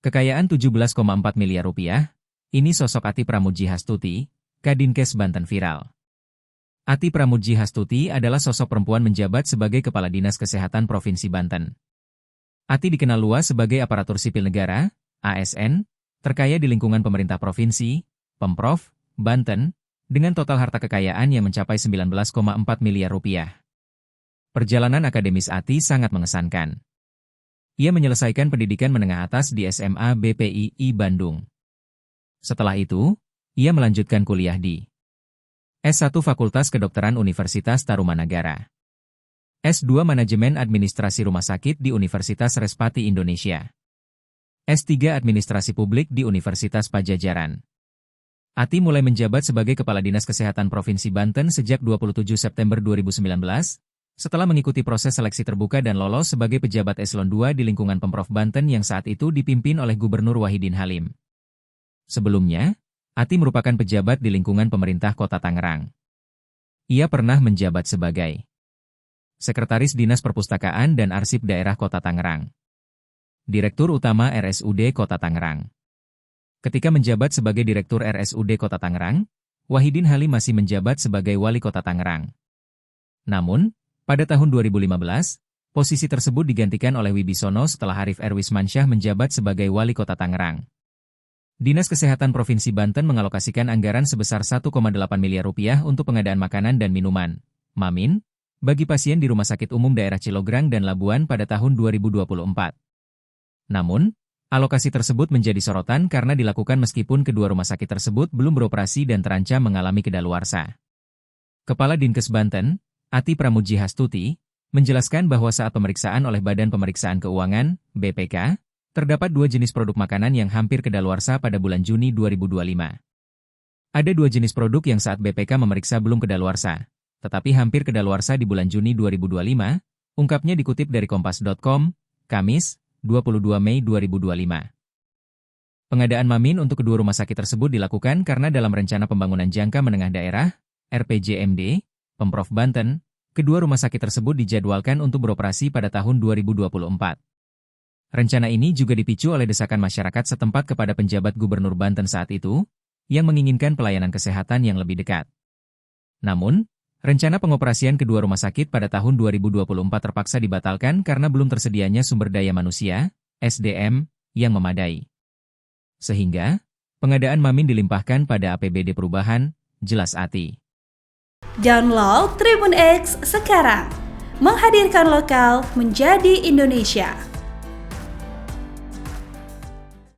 Kekayaan 17,4 miliar rupiah, ini sosok Ati Pramuji Hastuti, Kadinkes Banten viral. Ati Pramuji Hastuti adalah sosok perempuan menjabat sebagai Kepala Dinas Kesehatan Provinsi Banten. Ati dikenal luas sebagai aparatur sipil negara, ASN, terkaya di lingkungan pemerintah provinsi, Pemprov, Banten, dengan total harta kekayaan yang mencapai 19,4 miliar rupiah. Perjalanan akademis Ati sangat mengesankan. Ia menyelesaikan pendidikan menengah atas di SMA BPII Bandung. Setelah itu, ia melanjutkan kuliah di S1 Fakultas Kedokteran Universitas Tarumanagara, S2 Manajemen Administrasi Rumah Sakit di Universitas Respati Indonesia, S3 Administrasi Publik di Universitas Pajajaran. Ati mulai menjabat sebagai Kepala Dinas Kesehatan Provinsi Banten sejak 27 September 2019, setelah mengikuti proses seleksi terbuka dan lolos sebagai pejabat eselon 2 di lingkungan Pemprov Banten yang saat itu dipimpin oleh Gubernur Wahidin Halim. Sebelumnya, Ati merupakan pejabat di lingkungan pemerintah Kota Tangerang. Ia pernah menjabat sebagai Sekretaris Dinas Perpustakaan dan Arsip Daerah Kota Tangerang, Direktur Utama RSUD Kota Tangerang. Ketika menjabat sebagai Direktur RSUD Kota Tangerang, Wahidin Halim masih menjabat sebagai Wali Kota Tangerang. Namun, pada tahun 2015, posisi tersebut digantikan oleh Wibisono setelah Arif Erwismansyah menjabat sebagai Wali Kota Tangerang. Dinas Kesehatan Provinsi Banten mengalokasikan anggaran sebesar 1,8 miliar rupiah untuk pengadaan makanan dan minuman, MAMIN, bagi pasien di Rumah Sakit Umum Daerah Cilograng dan Labuan pada tahun 2024. Namun, alokasi tersebut menjadi sorotan karena dilakukan meskipun kedua rumah sakit tersebut belum beroperasi dan terancam mengalami kedaluarsa. Kepala Dinkes Banten, Ati Pramuji Hastuti, menjelaskan bahwa saat pemeriksaan oleh Badan Pemeriksaan Keuangan, BPK, terdapat dua jenis produk makanan yang hampir kedaluarsa pada bulan Juni 2025. Ada dua jenis produk yang saat BPK memeriksa belum kedaluarsa, tetapi hampir kedaluarsa di bulan Juni 2025, ungkapnya dikutip dari Kompas.com, Kamis, 22 Mei 2025. Pengadaan MAMIN untuk kedua rumah sakit tersebut dilakukan karena dalam Rencana Pembangunan Jangka Menengah Daerah, RPJMD, Pemprov Banten, kedua rumah sakit tersebut dijadwalkan untuk beroperasi pada tahun 2024. Rencana ini juga dipicu oleh desakan masyarakat setempat kepada penjabat Gubernur Banten saat itu, yang menginginkan pelayanan kesehatan yang lebih dekat. Namun, rencana pengoperasian kedua rumah sakit pada tahun 2024 terpaksa dibatalkan karena belum tersedianya sumber daya manusia, SDM, yang memadai. Sehingga, pengadaan MAMIN dilimpahkan pada APBD Perubahan, jelas Ati. Download Tribun X sekarang, menghadirkan lokal menjadi Indonesia.